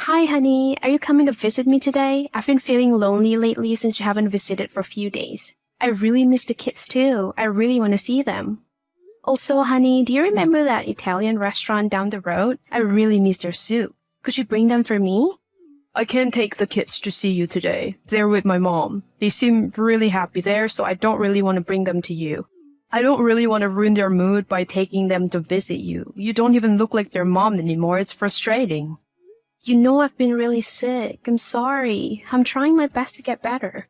Hi, honey. Are you coming to visit me today? I've been feeling lonely lately since you haven't visited for a few days. I really miss the kids too. I really want to see them. Also, honey, do you remember that Italian restaurant down the road? I really miss their soup. Could you bring them for me? I can't take the kids to see you today. They're with my mom. They seem really happy there, so I don't really want to bring them to you. I don't really want to ruin their mood by taking them to visit you. You don't even look like their mom anymore. It's frustrating. You know I've been really sick. I'm sorry. I'm trying my best to get better.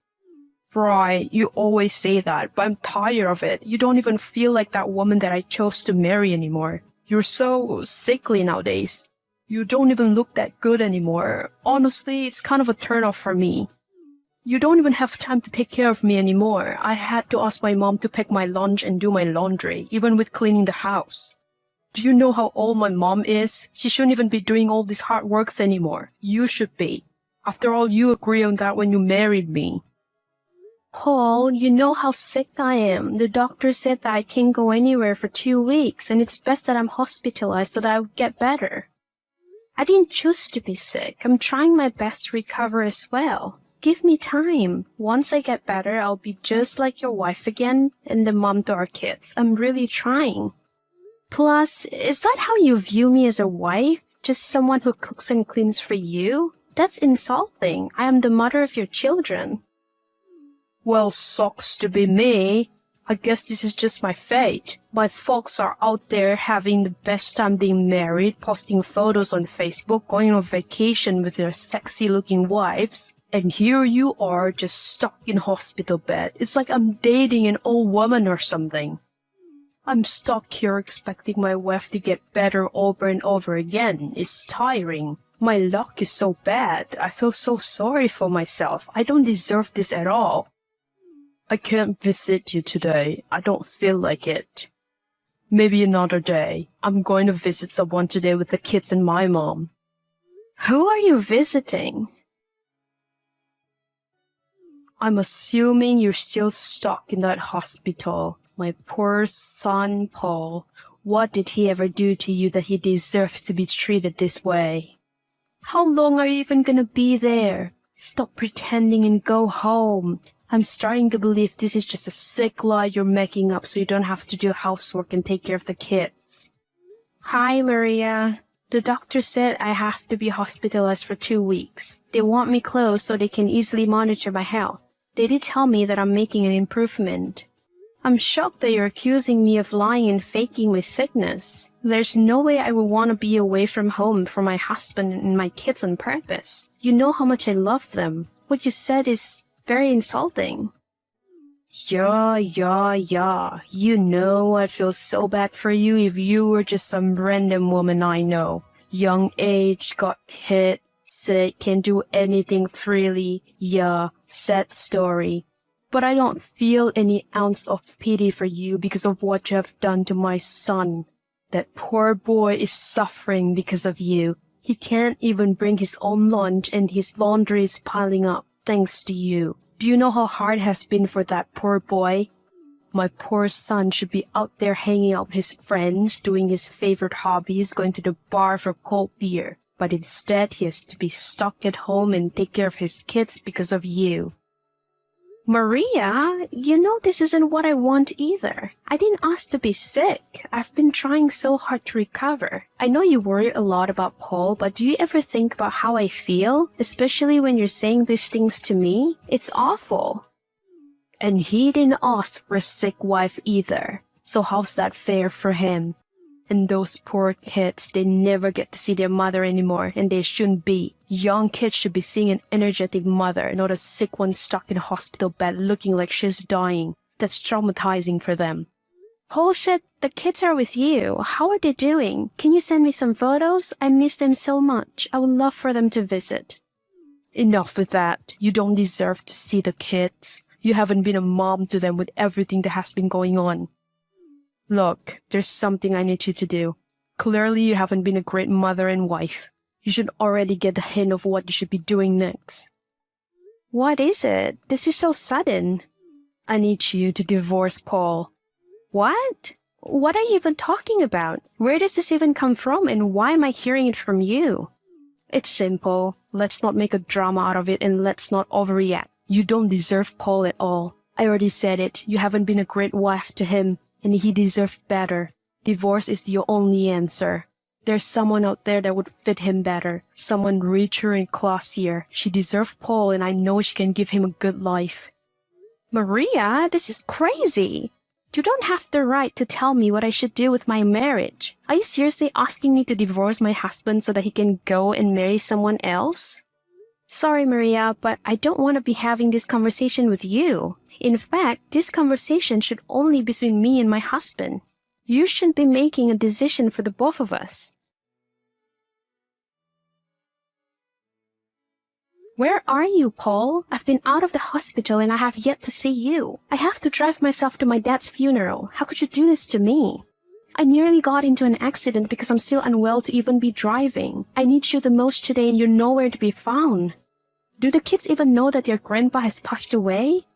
Right, you always say that, but I'm tired of it. You don't even feel like that woman that I chose to marry anymore. You're so sickly nowadays. You don't even look that good anymore. Honestly, it's kind of a turn-off for me. You don't even have time to take care of me anymore. I had to ask my mom to pack my lunch and do my laundry, even with cleaning the house. Do you know how old my mom is? She shouldn't even be doing all these hard works anymore. You should be. After all, you agreed on that when you married me. Paul, you know how sick I am. The doctor said that I can't go anywhere for 2 weeks, and it's best that I'm hospitalized so that I'll get better. I didn't choose to be sick. I'm trying my best to recover as well. Give me time. Once I get better, I'll be just like your wife again and the mom to our kids. I'm really trying. Plus, is that how you view me as a wife? Just someone who cooks and cleans for you? That's insulting. I am the mother of your children. Well, sucks to be me. I guess this is just my fate. My folks are out there having the best time being married, posting photos on Facebook, going on vacation with their sexy-looking wives. And here you are, just stuck in hospital bed. It's like I'm dating an old woman or something. I'm stuck here expecting my wife to get better over and over again. It's tiring. My luck is so bad. I feel so sorry for myself. I don't deserve this at all. I can't visit you today. I don't feel like it. Maybe another day. I'm going to visit someone today with the kids and my mom. Who are you visiting? I'm assuming you're still stuck in that hospital. My poor son, Paul. What did he ever do to you that he deserves to be treated this way? How long are you even gonna be there? Stop pretending and go home. I'm starting to believe this is just a sick lie you're making up so you don't have to do housework and take care of the kids. Hi, Maria. The doctor said I have to be hospitalized for 2 weeks. They want me close so they can easily monitor my health. They did tell me that I'm making an improvement. I'm shocked that you're accusing me of lying and faking my sickness. There's no way I would want to be away from home from my husband and my kids on purpose. You know how much I love them. What you said is very insulting. Yeah. You know I'd feel so bad for you if you were just some random woman I know. Young age, got hit, sick, can't do anything freely. Yeah, sad story. But I don't feel any ounce of pity for you because of what you have done to my son. That poor boy is suffering because of you. He can't even bring his own lunch and his laundry is piling up thanks to you. Do you know how hard it has been for that poor boy? My poor son should be out there hanging out with his friends, doing his favorite hobbies, going to the bar for cold beer. But instead he has to be stuck at home and take care of his kids because of you. Maria, you know this isn't what I want either. I didn't ask to be sick. I've been trying so hard to recover. I know you worry a lot about Paul, but do you ever think about how I feel? Especially when you're saying these things to me? It's awful. And he didn't ask for a sick wife either. So how's that fair for him? And those poor kids, they never get to see their mother anymore, and they shouldn't be. Young kids should be seeing an energetic mother, not a sick one stuck in a hospital bed looking like she's dying. That's traumatizing for them. Paul said the kids are with you. How are they doing? Can you send me some photos? I miss them so much. I would love for them to visit. Enough with that. You don't deserve to see the kids. You haven't been a mom to them with everything that has been going on. Look, there's something I need you to do. Clearly you haven't been a great mother and wife. You should already get the hint of what you should be doing next. What is it? This is so sudden. I need you to divorce Paul. What? What are you even talking about? Where does this even come from and why am I hearing it from you? It's simple. Let's not make a drama out of it and let's not overreact. You don't deserve Paul at all. I already said it. You haven't been a great wife to him, and he deserves better. Divorce is the only answer. There's someone out there that would fit him better. Someone richer and classier. She deserves Paul, and I know she can give him a good life. Maria, this is crazy. You don't have the right to tell me what I should do with my marriage. Are you seriously asking me to divorce my husband so that he can go and marry someone else? Sorry, Maria, but I don't want to be having this conversation with you. In fact, this conversation should only be between me and my husband. You shouldn't be making a decision for the both of us. Where are you, Paul? I've been out of the hospital and I have yet to see you. I have to drive myself to my dad's funeral. How could you do this to me? I nearly got into an accident because I'm still unwell to even be driving. I need you the most today and you're nowhere to be found. Do the kids even know that your grandpa has passed away?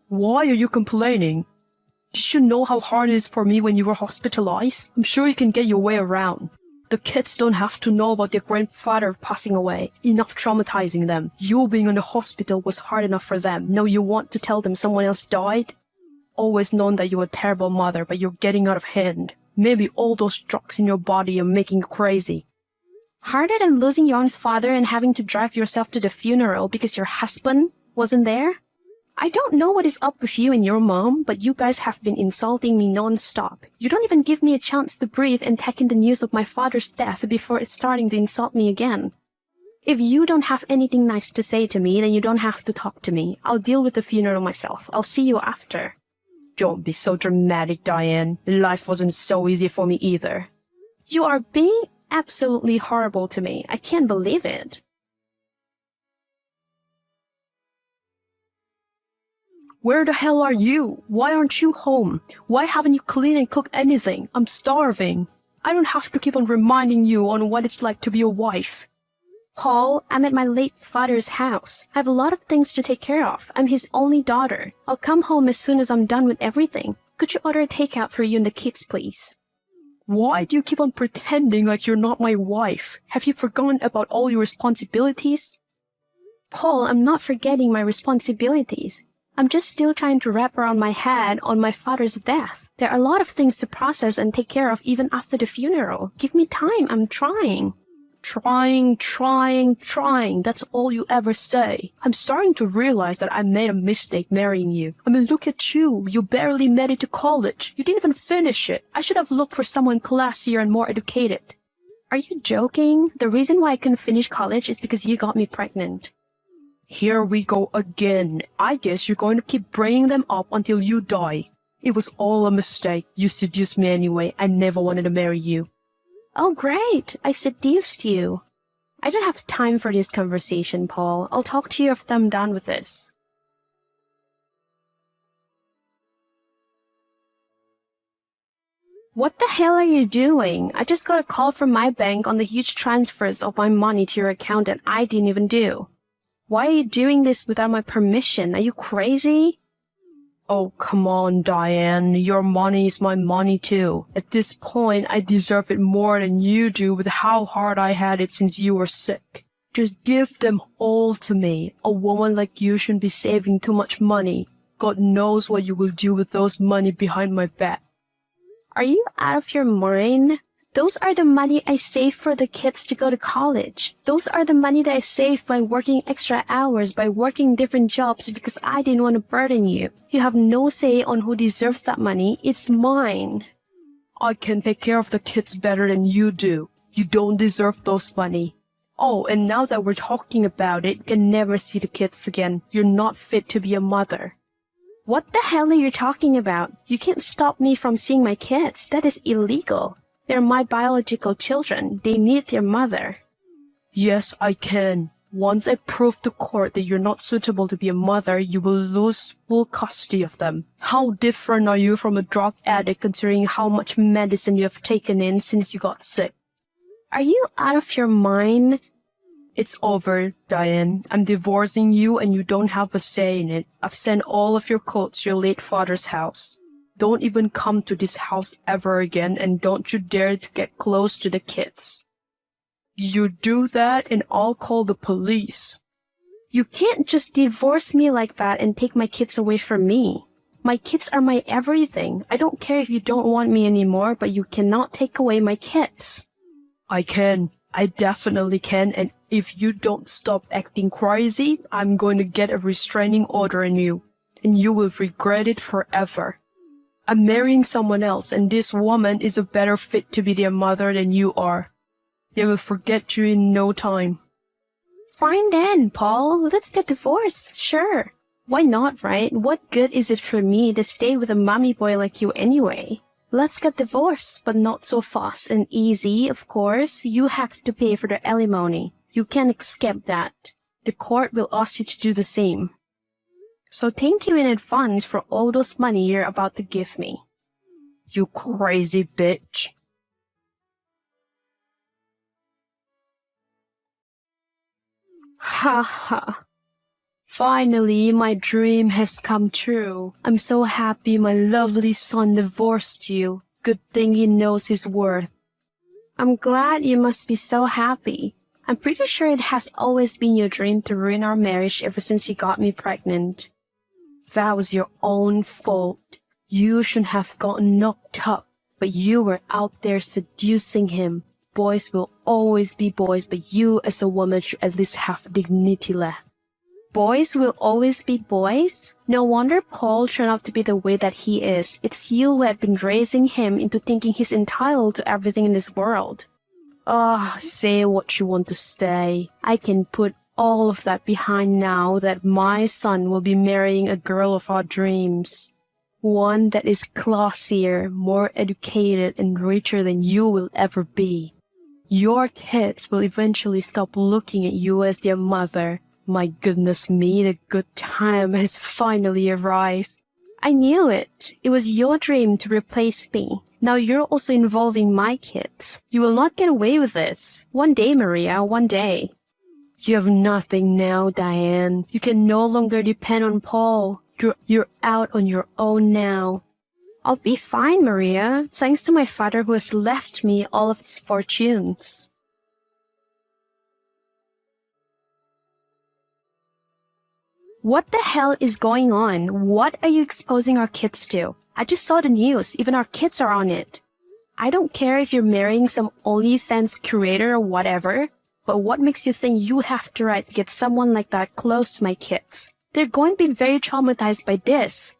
Why are you complaining? Did you know how hard it is for me when you were hospitalized? I'm sure you can get your way around. The kids don't have to know about their grandfather passing away. Enough traumatizing them. You being in the hospital was hard enough for them. Now you want to tell them someone else died? Always known that you're a terrible mother, but you're getting out of hand. Maybe all those drugs in your body are making you crazy. Harder than losing your own father and having to drive yourself to the funeral because your husband wasn't there? I don't know what is up with you and your mom, but you guys have been insulting me non-stop. You don't even give me a chance to breathe and take in the news of my father's death before it's starting to insult me again. If you don't have anything nice to say to me, then you don't have to talk to me. I'll deal with the funeral myself. I'll see you after. Don't be so dramatic, Diane. Life wasn't so easy for me either. You are being absolutely horrible to me. I can't believe it. Where the hell are you? Why aren't you home? Why haven't you cleaned and cooked anything? I'm starving. I don't have to keep on reminding you on what it's like to be a wife. Paul, I'm at my late father's house. I have a lot of things to take care of. I'm his only daughter. I'll come home as soon as I'm done with everything. Could you order a takeout for you and the kids, please? Why do you keep on pretending like you're not my wife? Have you forgotten about all your responsibilities? Paul, I'm not forgetting my responsibilities. I'm just still trying to wrap around my head on my father's death. There are a lot of things to process and take care of even after the funeral. Give me time. I'm trying. Trying. That's all you ever say. I'm starting to realize that I made a mistake marrying you. I mean, look at you. You barely made it to college. You didn't even finish it. I should have looked for someone classier and more educated. Are you joking? The reason why I couldn't finish college is because you got me pregnant. Here we go again. I guess you're going to keep bringing them up until you die. It was all a mistake. You seduced me anyway. I never wanted to marry you. Oh, great. I seduced you. I don't have time for this conversation, Paul. I'll talk to you after I'm done with this. What the hell are you doing? I just got a call from my bank on the huge transfers of my money to your account that I didn't even do. Why are you doing this without my permission? Are you crazy? Oh, come on, Diane. Your money is my money too. At this point, I deserve it more than you do with how hard I had it since you were sick. Just give them all to me. A woman like you shouldn't be saving too much money. God knows what you will do with those money behind my back. Are you out of your mind? Those are the money I saved for the kids to go to college. Those are the money that I saved by working extra hours, by working different jobs because I didn't want to burden you. You have no say on who deserves that money. It's mine. I can take care of the kids better than you do. You don't deserve those money. Oh, and now that we're talking about it, you can never see the kids again. You're not fit to be a mother. What the hell are you talking about? You can't stop me from seeing my kids. That is illegal. They're my biological children. They need their mother. Yes, I can. Once I prove to court that you're not suitable to be a mother, you will lose full custody of them. How different are you from a drug addict considering how much medicine you have taken in since you got sick? Are you out of your mind? It's over, Diane. I'm divorcing you and you don't have a say in it. I've sent all of your clothes to your late father's house. Don't even come to this house ever again, and don't you dare to get close to the kids. You do that and I'll call the police. You can't just divorce me like that and take my kids away from me. My kids are my everything. I don't care if you don't want me anymore, but you cannot take away my kids. I can. I definitely can, and if you don't stop acting crazy, I'm going to get a restraining order on you, and you will regret it forever. I'm marrying someone else, and this woman is a better fit to be their mother than you are. They will forget you in no time. Fine then, Paul. Let's get divorced. Sure. Why not, right? What good is it for me to stay with a mommy boy like you anyway? Let's get divorced, but not so fast and easy, of course. You have to pay for the alimony. You can't escape that. The court will ask you to do the same. So thank you in advance for all those money you're about to give me. You crazy bitch. Ha ha. Finally, my dream has come true. I'm so happy my lovely son divorced you. Good thing he knows his worth. I'm glad you must be so happy. I'm pretty sure it has always been your dream to ruin our marriage ever since you got me pregnant. That was your own fault. You shouldn't have gotten knocked up, but you were out there seducing him. Boys will always be boys, but you as a woman should at least have dignity left. Boys will always be boys? No wonder Paul turned out to be the way that he is. It's you who had been raising him into thinking he's entitled to everything in this world. Say what you want to say. I can put all of that behind now that my son will be marrying a girl of our dreams. One that is classier, more educated, and richer than you will ever be. Your kids will eventually stop looking at you as their mother. My goodness me, the good time has finally arrived. I knew it. It was your dream to replace me. Now you're also involving my kids. You will not get away with this. One day, Maria, one day. You have nothing now, Diane. You can no longer depend on Paul. You're out on your own now. I'll be fine, Maria, thanks to my father who has left me all of his fortunes. What the hell is going on? What are you exposing our kids to? I just saw the news. Even our kids are on it. I don't care if you're marrying some OnlyFans curator or whatever, but what makes you think you have the right to get someone like that close to my kids? They're going to be very traumatized by this.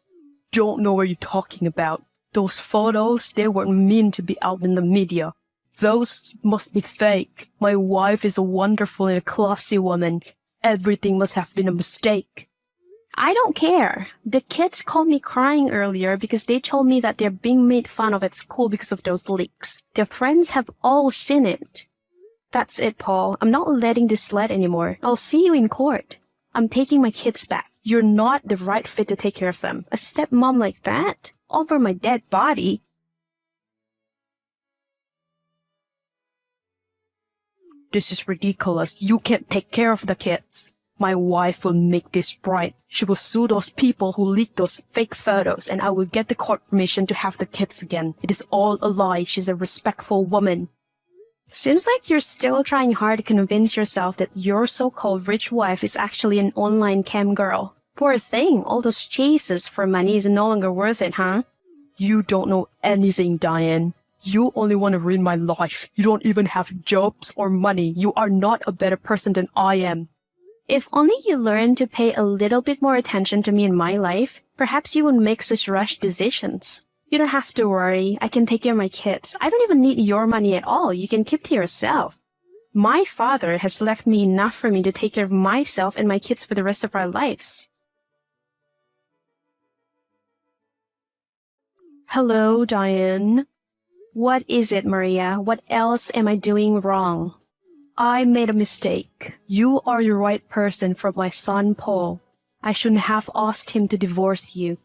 Don't know what you're talking about. Those photos, they weren't meant to be out in the media. Those must be fake. My wife is a wonderful and a classy woman. Everything must have been a mistake. I don't care. The kids called me crying earlier because they told me that they're being made fun of at school because of those leaks. Their friends have all seen it. That's it, Paul. I'm not letting this slide anymore. I'll see you in court. I'm taking my kids back. You're not the right fit to take care of them. A stepmom like that? Over my dead body? This is ridiculous. You can't take care of the kids. My wife will make this right. She will sue those people who leaked those fake photos, and I will get the court permission to have the kids again. It is all a lie. She's a respectful woman. Seems like you're still trying hard to convince yourself that your so-called rich wife is actually an online cam girl. Poor thing, all those chases for money is no longer worth it, huh? You don't know anything, Diane. You only want to ruin my life. You don't even have jobs or money. You are not a better person than I am. If only you learned to pay a little bit more attention to me in my life, perhaps you wouldn't make such rushed decisions. You don't have to worry. I can take care of my kids. I don't even need your money at all. You can keep to yourself. My father has left me enough for me to take care of myself and my kids for the rest of our lives. Hello, Diane. What is it, Maria? What else am I doing wrong? I made a mistake. You are the right person for my son, Paul. I shouldn't have asked him to divorce you.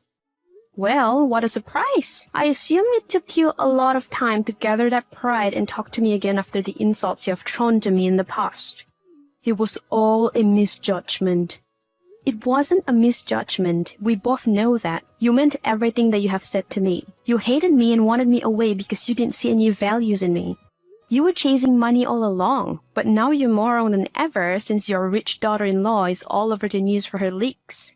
Well, what a surprise. I assume it took you a lot of time to gather that pride and talk to me again after the insults you have thrown to me in the past. It was all a misjudgment. It wasn't a misjudgment. We both know that. You meant everything that you have said to me. You hated me and wanted me away because you didn't see any values in me. You were chasing money all along, but now you're more wrong than ever since your rich daughter-in-law is all over the news for her leaks.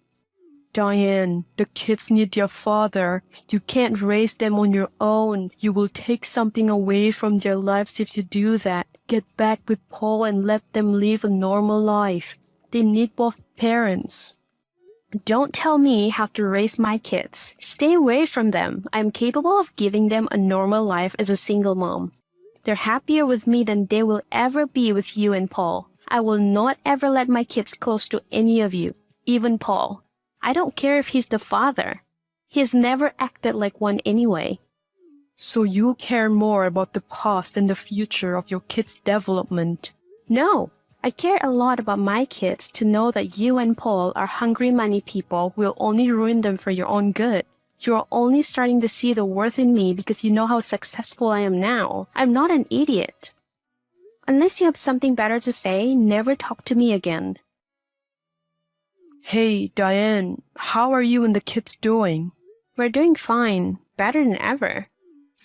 Diane, the kids need their father. You can't raise them on your own. You will take something away from their lives if you do that. Get back with Paul and let them live a normal life. They need both parents. Don't tell me how to raise my kids. Stay away from them. I'm capable of giving them a normal life as a single mom. They're happier with me than they will ever be with you and Paul. I will not ever let my kids close to any of you, even Paul. I don't care if he's the father. He has never acted like one anyway. So you care more about the past and the future of your kids' development? No, I care a lot about my kids to know that you and Paul are hungry money people will only ruin them for your own good. You are only starting to see the worth in me because you know how successful I am now. I'm not an idiot. Unless you have something better to say, never talk to me again. Hey, Diane, how are you and the kids doing? We're doing fine, better than ever.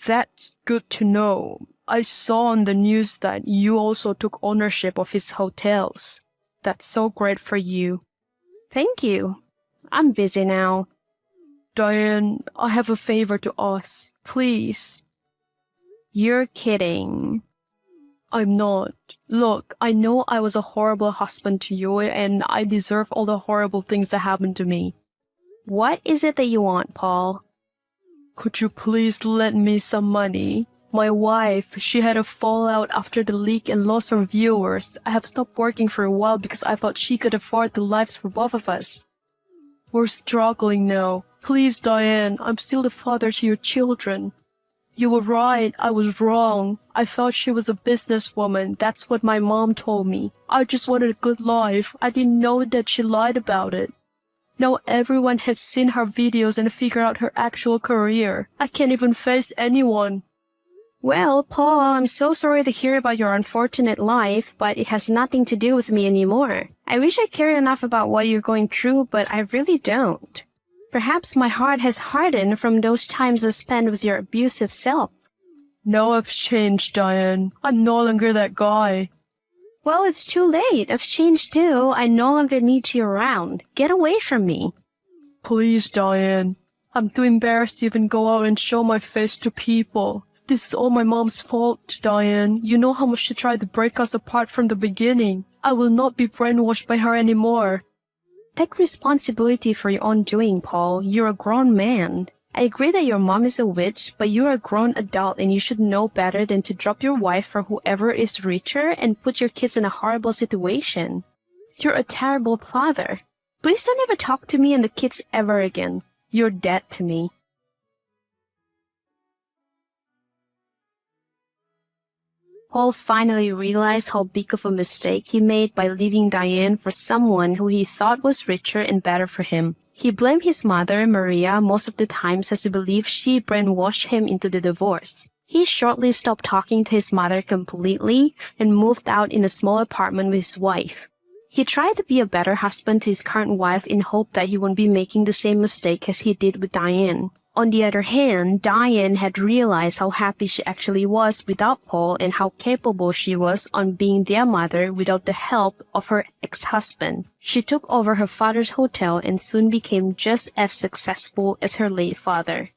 That's good to know. I saw on the news that you also took ownership of his hotels. That's so great for you. Thank you. I'm busy now. Diane, I have a favor to ask. Please. You're kidding. I'm not. Look, I know I was a horrible husband to you and I deserve all the horrible things that happened to me. What is it that you want, Paul? Could you please lend me some money? My wife, she had a fallout after the leak and lost her viewers. I have stopped working for a while because I thought she could afford the lives for both of us. We're struggling now. Please, Diane, I'm still the father to your children. You were right, I was wrong. I thought she was a businesswoman. That's what my mom told me. I just wanted a good life. I didn't know that she lied about it. Now everyone has seen her videos and figured out her actual career. I can't even face anyone. Well, Paul, I'm so sorry to hear about your unfortunate life, but it has nothing to do with me anymore. I wish I cared enough about what you're going through, but I really don't. Perhaps my heart has hardened from those times I spent with your abusive self. Now I've changed, Diane. I'm no longer that guy. Well, it's too late. I've changed too. I no longer need you around. Get away from me. Please, Diane. I'm too embarrassed to even go out and show my face to people. This is all my mom's fault, Diane. You know how much she tried to break us apart from the beginning. I will not be brainwashed by her anymore. Take responsibility for your own doing, Paul. You're a grown man. I agree that your mom is a witch, but you're a grown adult and you should know better than to drop your wife for whoever is richer and put your kids in a horrible situation. You're a terrible father. Please don't ever talk to me and the kids ever again. You're dead to me. Paul finally realized how big of a mistake he made by leaving Diane for someone who he thought was richer and better for him. He blamed his mother, Maria, most of the times as he believed she brainwashed him into the divorce. He shortly stopped talking to his mother completely and moved out in a small apartment with his wife. He tried to be a better husband to his current wife in hope that he wouldn't be making the same mistake as he did with Diane. On the other hand, Diane had realized how happy she actually was without Paul and how capable she was on being their mother without the help of her ex-husband. She took over her father's hotel and soon became just as successful as her late father.